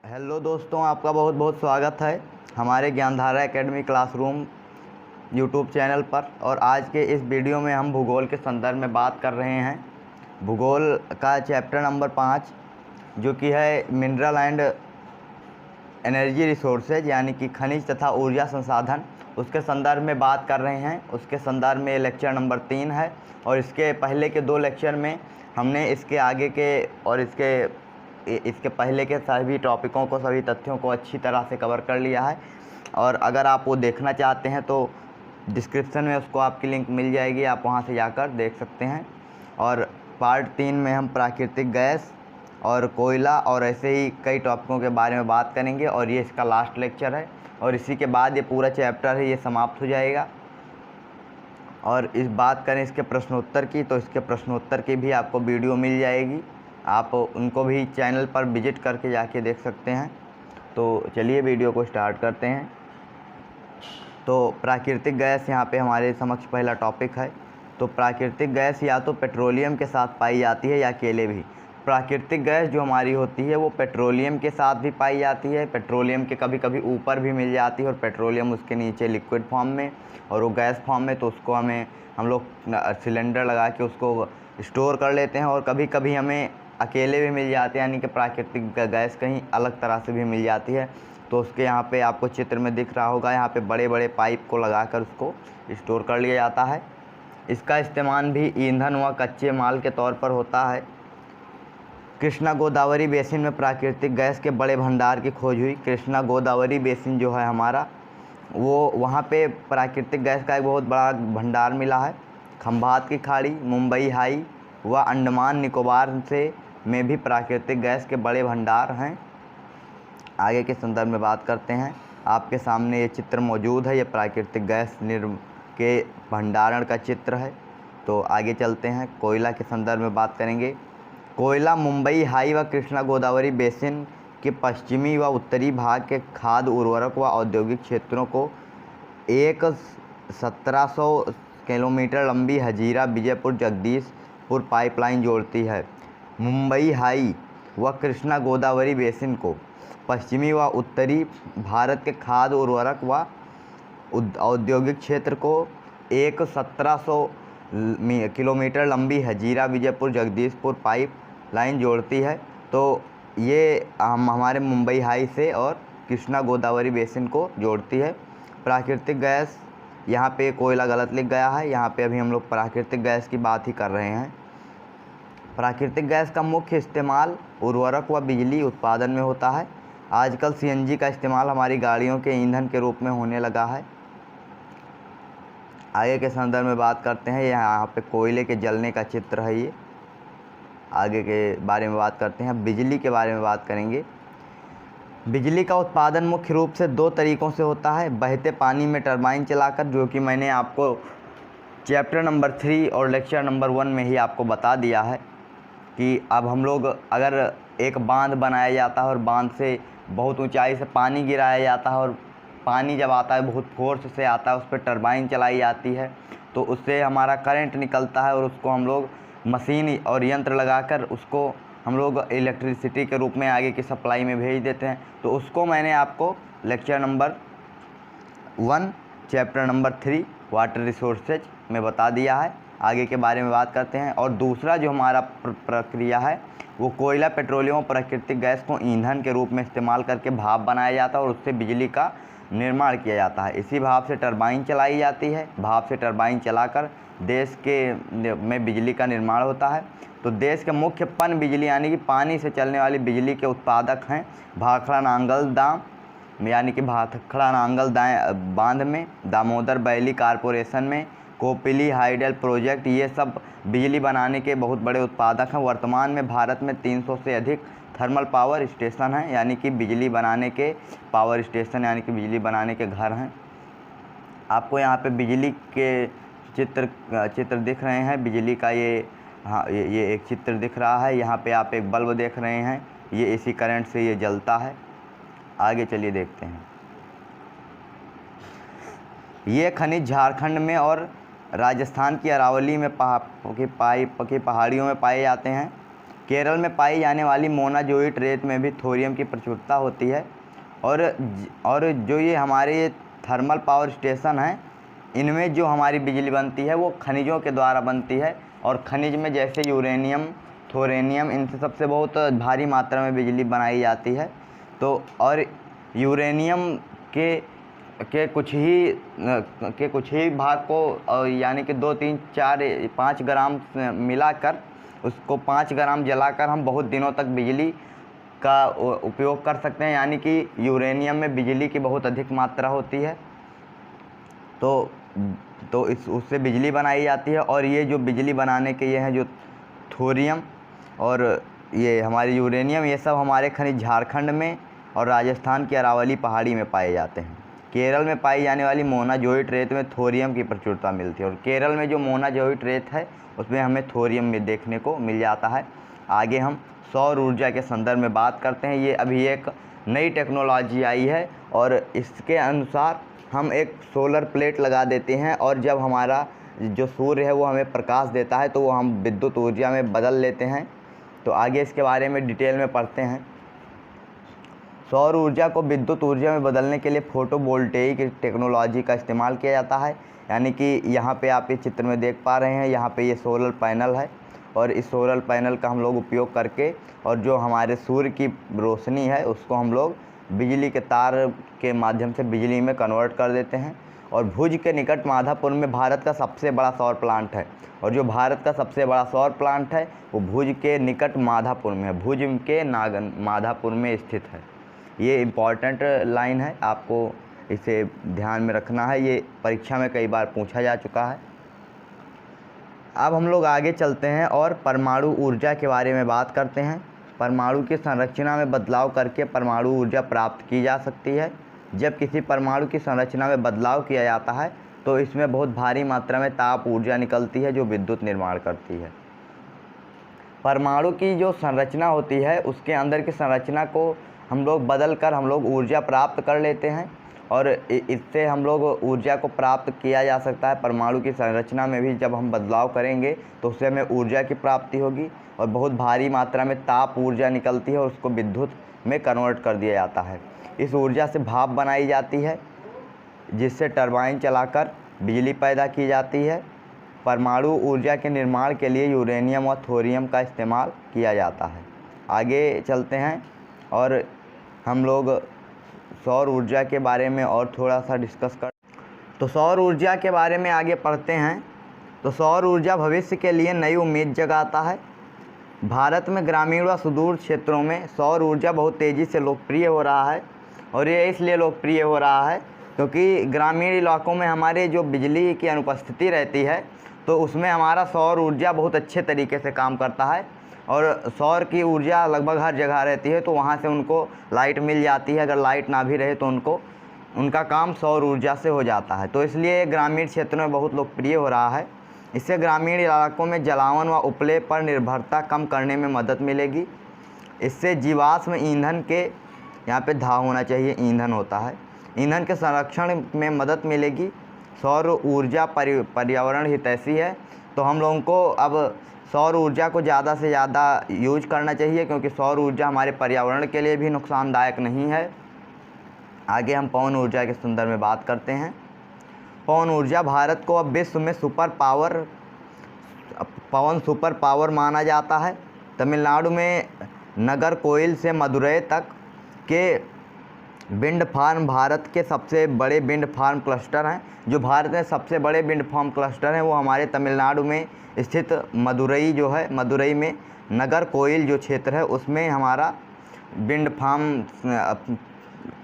Hello दोस्तों, आपका बहुत बहुत स्वागत है हमारे Gyandhara academy classroom YouTube channel पर। और आज के इस वीडियो में हम भूगोल के संदर्भ में बात कर रहे हैं। भूगोल का चैप्टर नंबर 5 जो कि है मिनरल एंड एनर्जी रिसोर्सेज, यानी कि खनिज तथा ऊर्जा संसाधन, उसके संदर्भ में बात कर रहे हैं। उसके संदर्भ में लेक्चर नंबर 3 है। और इसके पहले के 2 लेक्चर में हमने इसके आगे के और इसके पहले के सभी टॉपिकों को, सभी तथ्यों को अच्छी तरह से कवर कर लिया है। और अगर आप वो देखना चाहते हैं तो डिस्क्रिप्शन में उसको आपकी लिंक मिल जाएगी, आप वहाँ से जाकर देख सकते हैं। और पार्ट 3 में हम प्राकृतिक गैस और कोयला और ऐसे ही कई टॉपिकों के बारे में बात करेंगे। और ये इसका लास्ट लेक्चर है और इसी के बाद ये पूरा चैप्टर है, ये समाप्त हो जाएगा। और इस बात करें इसके प्रश्नोत्तर की, तो इसके प्रश्नोत्तर की भी आपको वीडियो मिल जाएगी, आप उनको भी चैनल पर विजिट करके जाके देख सकते हैं। तो चलिए वीडियो को स्टार्ट करते हैं। तो प्राकृतिक गैस यहाँ पे हमारे समक्ष पहला टॉपिक है। तो प्राकृतिक गैस या तो पेट्रोलियम के साथ पाई जाती है या अकेले भी। प्राकृतिक गैस जो हमारी होती है वो पेट्रोलियम के साथ भी पाई जाती है, पेट्रोलियम के कभी कभी ऊपर भी मिल जाती है और पेट्रोलियम उसके नीचे लिक्विड फॉर्म में और वो गैस फॉर्म में। तो उसको हम लोग सिलेंडर लगा के उसको स्टोर कर लेते हैं। और कभी कभी हमें अकेले भी मिल जाते हैं, यानी कि प्राकृतिक गैस कहीं अलग तरह से भी मिल जाती है। तो उसके यहाँ पे आपको चित्र में दिख रहा होगा, यहाँ पे बड़े बड़े पाइप को लगाकर उसको स्टोर कर लिया जाता है। इसका इस्तेमाल भी ईंधन व कच्चे माल के तौर पर होता है। कृष्णा गोदावरी बेसिन में प्राकृतिक गैस के बड़े भंडार की खोज हुई। कृष्णा गोदावरी बेसिन जो है हमारा, वो वहाँ पे प्राकृतिक गैस का एक बहुत बड़ा भंडार मिला है। खंभात की खाड़ी, मुंबई हाई व अंडमान निकोबार से में भी प्राकृतिक गैस के बड़े भंडार हैं। आगे के संदर्भ में बात करते हैं। आपके सामने ये चित्र मौजूद है, ये प्राकृतिक गैस के भंडारण का चित्र है। तो आगे चलते हैं, कोयला के संदर्भ में बात करेंगे। कोयला मुंबई हाई व कृष्णा गोदावरी बेसिन के पश्चिमी व उत्तरी भाग के खाद्य उर्वरक व औद्योगिक क्षेत्रों को एक 1700 किलोमीटर लंबी हजीरा विजयपुर जगदीशपुर पाइपलाइन जोड़ती है। मुंबई हाई व कृष्णा गोदावरी बेसिन को पश्चिमी व उत्तरी भारत के खाद्य उर्वरक व औद्योगिक क्षेत्र को एक 1700 किलोमीटर लंबी हजीरा विजयपुर जगदीशपुर पाइप लाइन जोड़ती है। तो ये हमारे मुंबई हाई से और कृष्णा गोदावरी बेसिन को जोड़ती है। प्राकृतिक गैस, यहाँ पे कोयला गलत लिख गया है, यहाँ पे अभी हम लोग प्राकृतिक गैस की बात ही कर रहे हैं। प्राकृतिक गैस का मुख्य इस्तेमाल उर्वरक व बिजली उत्पादन में होता है। आजकल सीएनजी का इस्तेमाल हमारी गाड़ियों के ईंधन के रूप में होने लगा है। आगे के संदर्भ में बात करते हैं। यहाँ पे कोयले के जलने का चित्र है ये। आगे के बारे में बात करते हैं, बिजली के बारे में बात करेंगे। बिजली का उत्पादन मुख्य रूप से 2 तरीक़ों से होता है। बहते पानी में टरबाइन चलाकर, जो कि मैंने आपको चैप्टर नंबर 3 और लेक्चर नंबर 1 में ही आपको बता दिया है कि अब हम लोग अगर एक बांध बनाया जाता है और बांध से बहुत ऊंचाई से पानी गिराया जाता है और पानी जब आता है बहुत फोर्स से आता है, उस पर टरबाइन चलाई जाती है, तो उससे हमारा करंट निकलता है और उसको हम लोग मशीन और यंत्र लगाकर उसको हम लोग इलेक्ट्रिसिटी के रूप में आगे की सप्लाई में भेज देते हैं। तो उसको मैंने आपको lecture number 1 chapter number 3 water resources में बता दिया है। आगे के बारे में बात करते हैं। और दूसरा जो हमारा प्रक्रिया है वो कोयला, पेट्रोलियम और प्राकृतिक गैस को ईंधन के रूप में इस्तेमाल करके भाप बनाया जाता है और उससे बिजली का निर्माण किया जाता है। इसी भाप से टरबाइन चलाई जाती है। भाप से टरबाइन चलाकर देश के में बिजली का निर्माण होता है। तो देश के मुख्य पन बिजली यानी कि पानी से चलने वाली बिजली के उत्पादक हैं भाखड़ा नांगल दाम, यानी कि भाखड़ा नांगल बांध में, दामोदर वैली कॉरपोरेशन में, कोपिली हाइडल प्रोजेक्ट, ये सब बिजली बनाने के बहुत बड़े उत्पादक हैं। वर्तमान में भारत में 300 से अधिक थर्मल पावर स्टेशन हैं, यानी कि बिजली बनाने के पावर स्टेशन, यानी कि बिजली बनाने के घर हैं। आपको यहाँ पे बिजली के चित्र दिख रहे हैं। बिजली का ये एक चित्र दिख रहा है। यहाँ पे आप एक बल्ब देख रहे हैं, ये इसी करंट से ये जलता है। आगे चलिए देखते हैं। ये खनिज झारखंड में और राजस्थान की अरावली में की पहाड़ियों में पाए जाते हैं। केरल में पाई जाने वाली मोनाजोइट रेत में भी थोरियम की प्रचुरता होती है। और जो ये हमारे ये थर्मल पावर स्टेशन हैं, इनमें जो हमारी बिजली बनती है वो खनिजों के द्वारा बनती है। और खनिज में जैसे यूरेनियम, थोरेनियम, इनसे सबसे बहुत भारी मात्रा में बिजली बनाई जाती है। तो और यूरेनियम के कुछ ही भाग को यानी कि 2, 3, 4, 5 ग्राम मिलाकर उसको 5 ग्राम जलाकर हम बहुत दिनों तक बिजली का उपयोग कर सकते हैं। यानी कि यूरेनियम में बिजली की बहुत अधिक मात्रा होती है, तो उससे बिजली बनाई जाती है। और ये जो बिजली बनाने के ये हैं जो थोरियम और ये हमारी यूरेनियम, ये सब हमारे खनिज झारखंड में और राजस्थान की अरावली पहाड़ी में पाए जाते हैं। केरल में पाई जाने वाली मोनाजोइट रेत में थोरियम की प्रचुरता मिलती है। और केरल में जो मोनाजोइट रेत है उसमें हमें थोरियम में देखने को मिल जाता है। आगे हम सौर ऊर्जा के संदर्भ में बात करते हैं। ये अभी एक नई टेक्नोलॉजी आई है और इसके अनुसार हम एक सोलर प्लेट लगा देते हैं और जब हमारा जो सूर्य है वो हमें प्रकाश देता है तो वो हम विद्युत ऊर्जा में बदल लेते हैं। तो आगे इसके बारे में डिटेल में पढ़ते हैं। सौर ऊर्जा को विद्युत ऊर्जा में बदलने के लिए फोटोवोल्टेइक टेक्नोलॉजी का इस्तेमाल किया जाता है। यानी कि यहाँ पे आप इस चित्र में देख पा रहे हैं, यहाँ पे ये सोलर पैनल है और इस सोलर पैनल का हम लोग उपयोग करके और जो हमारे सूर्य की रोशनी है उसको हम लोग बिजली के तार के माध्यम से बिजली में कन्वर्ट कर देते हैं। और भुज के निकट माधापुर में भारत का सबसे बड़ा सौर प्लांट है। और जो भारत का सबसे बड़ा सौर प्लांट है वो भुज के निकट माधापुर में है, भुज के माधापुर में स्थित है। ये इम्पॉर्टेंट लाइन है, आपको इसे ध्यान में रखना है, ये परीक्षा में कई बार पूछा जा चुका है। अब हम लोग आगे चलते हैं और परमाणु ऊर्जा के बारे में बात करते हैं। परमाणु की संरचना में बदलाव करके परमाणु ऊर्जा प्राप्त की जा सकती है। जब किसी परमाणु की संरचना में बदलाव किया जाता है तो इसमें बहुत भारी मात्रा में ताप ऊर्जा निकलती है जो विद्युत निर्माण करती है। परमाणु की जो संरचना होती है उसके अंदर की संरचना को हम लोग बदल कर हम लोग ऊर्जा प्राप्त कर लेते हैं और इससे हम लोग ऊर्जा को प्राप्त किया जा सकता है। परमाणु की संरचना में भी जब हम बदलाव करेंगे तो उससे हमें ऊर्जा की प्राप्ति होगी और बहुत भारी मात्रा में ताप ऊर्जा निकलती है और उसको विद्युत में कन्वर्ट कर दिया जाता है। इस ऊर्जा से भाप बनाई जाती है जिससे टरबाइन चलाकर बिजली पैदा की जाती है। परमाणु ऊर्जा के निर्माण के लिए यूरेनियम और थोरियम का इस्तेमाल किया जाता है। आगे चलते हैं और हम लोग सौर ऊर्जा के बारे में और थोड़ा सा डिस्कस कर। तो सौर ऊर्जा के बारे में आगे पढ़ते हैं। तो सौर ऊर्जा भविष्य के लिए नई उम्मीद जगाता है। भारत में ग्रामीण व सुदूर क्षेत्रों में सौर ऊर्जा बहुत तेज़ी से लोकप्रिय हो रहा है और ये इसलिए लोकप्रिय हो रहा है क्योंकि ग्रामीण इलाकों में हमारे जो बिजली की अनुपस्थिति रहती है तो उसमें हमारा सौर ऊर्जा बहुत अच्छे तरीके से काम करता है। और सौर की ऊर्जा लगभग हर जगह रहती है तो वहाँ से उनको लाइट मिल जाती है। अगर लाइट ना भी रहे तो उनका काम सौर ऊर्जा से हो जाता है। तो इसलिए ग्रामीण क्षेत्र में बहुत लोकप्रिय हो रहा है। इससे ग्रामीण इलाकों में जलावन व उपले पर निर्भरता कम करने में मदद मिलेगी। इससे जीवाश्म ईंधन के, यहाँ पे धा होना चाहिए, ईंधन होता है, ईंधन के संरक्षण में मदद मिलेगी। सौर ऊर्जा पर्यावरण हितैषी है तो हम लोगों को अब सौर ऊर्जा को ज़्यादा से ज़्यादा यूज करना चाहिए क्योंकि सौर ऊर्जा हमारे पर्यावरण के लिए भी नुकसानदायक नहीं है। आगे हम पवन ऊर्जा के संदर्भ में बात करते हैं। पवन ऊर्जा भारत को अब विश्व में पवन सुपर पावर माना जाता है। तमिलनाडु में नागरकोइल से मदुरै तक के विंड फार्म भारत के सबसे बड़े विंड फार्म क्लस्टर हैं। जो भारत में सबसे बड़े विंड फार्म क्लस्टर हैं वो हमारे तमिलनाडु में स्थित मदुरई जो है, मदुरई में नागरकोइल जो क्षेत्र है उसमें हमारा विंड फार्म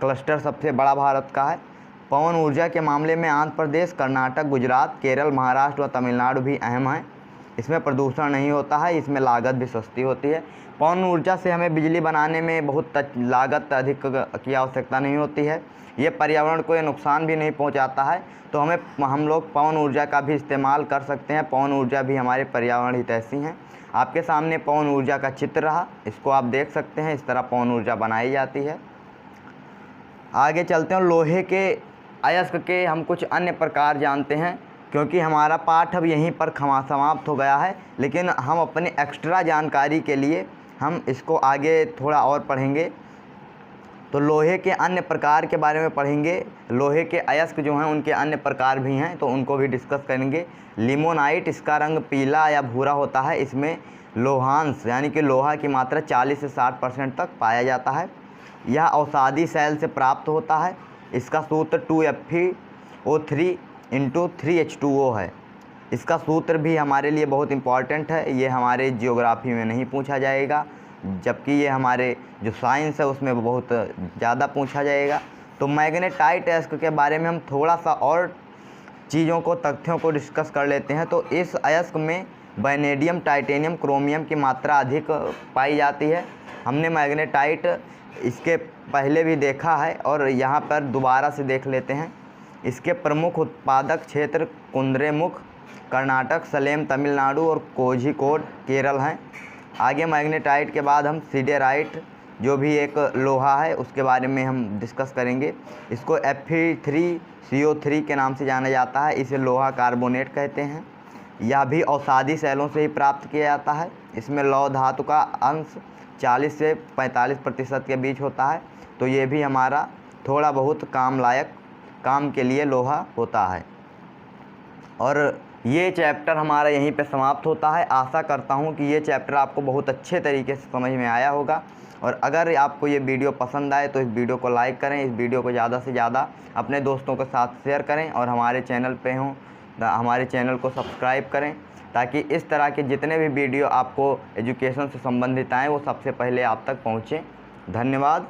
क्लस्टर सबसे बड़ा भारत का है। पवन ऊर्जा के मामले में आंध्र प्रदेश, कर्नाटक, गुजरात, केरल, महाराष्ट्र व तमिलनाडु भी अहम हैं। इसमें प्रदूषण नहीं होता है, इसमें लागत भी सस्ती होती है। पवन ऊर्जा से हमें बिजली बनाने में बहुत लागत अधिक की आवश्यकता नहीं होती है। ये पर्यावरण को ये नुकसान भी नहीं पहुंचाता है तो हम लोग पवन ऊर्जा का भी इस्तेमाल कर सकते हैं। पवन ऊर्जा भी हमारे पर्यावरण हितैषी हैं। आपके सामने पवन ऊर्जा का चित्र रहा, इसको आप देख सकते हैं, इस तरह पवन ऊर्जा बनाई जाती है। आगे चलते हैं। लोहे के अयस्क के हम कुछ अन्य प्रकार जानते हैं। क्योंकि हमारा पाठ अब यहीं पर समाप्त हो गया है, लेकिन हम अपने एक्स्ट्रा जानकारी के लिए हम इसको आगे थोड़ा और पढ़ेंगे। तो लोहे के अन्य प्रकार के बारे में पढ़ेंगे। लोहे के अयस्क जो हैं उनके अन्य प्रकार भी हैं, तो उनको भी डिस्कस करेंगे। लिमोनाइट, इसका रंग पीला या भूरा होता है। इसमें लोहांश यानी कि लोहा की मात्रा 40 से 60% तक पाया जाता है। यह औषधि सेल से प्राप्त होता है। इसका सूत्र 2Fe O3 × 3H2O है। इसका सूत्र भी हमारे लिए बहुत इम्पॉर्टेंट है। ये हमारे जियोग्राफी में नहीं पूछा जाएगा, जबकि ये हमारे जो साइंस है उसमें बहुत ज़्यादा पूछा जाएगा। तो मैग्नेटाइट अयस्क के बारे में हम थोड़ा सा और चीज़ों को, तथ्यों को डिस्कस कर लेते हैं। तो इस अयस्क में वैनेडियम, टाइटेनियम, क्रोमियम की मात्रा अधिक पाई जाती है। हमने मैग्नेटाइट इसके पहले भी देखा है और यहाँ पर दोबारा से देख लेते हैं। इसके प्रमुख उत्पादक क्षेत्र कुद्रेमुख कर्नाटक, सलेम तमिलनाडु और कोझिकोड केरल हैं। आगे मैग्नेटाइट के बाद हम सिडेराइट, जो भी एक लोहा है, उसके बारे में हम डिस्कस करेंगे। इसको Fe3CO3 के नाम से जाना जाता है। इसे लोहा कार्बोनेट कहते हैं। यह भी औषधि सेलों से ही प्राप्त किया जाता है। इसमें लौह धातु का अंश 40 से 45% के बीच होता है। तो ये भी हमारा थोड़ा बहुत काम के लिए लोहा होता है। और ये चैप्टर हमारा यहीं पे समाप्त होता है। आशा करता हूँ कि ये चैप्टर आपको बहुत अच्छे तरीके से समझ में आया होगा। और अगर आपको ये वीडियो पसंद आए तो इस वीडियो को लाइक करें, इस वीडियो को ज़्यादा से ज़्यादा अपने दोस्तों के साथ शेयर करें, और हमारे चैनल पे हों हमारे चैनल को सब्सक्राइब करें, ताकि इस तरह के जितने भी वीडियो आपको एजुकेशन से संबंधित आएँ वो सबसे पहले आप तक पहुँचें। धन्यवाद।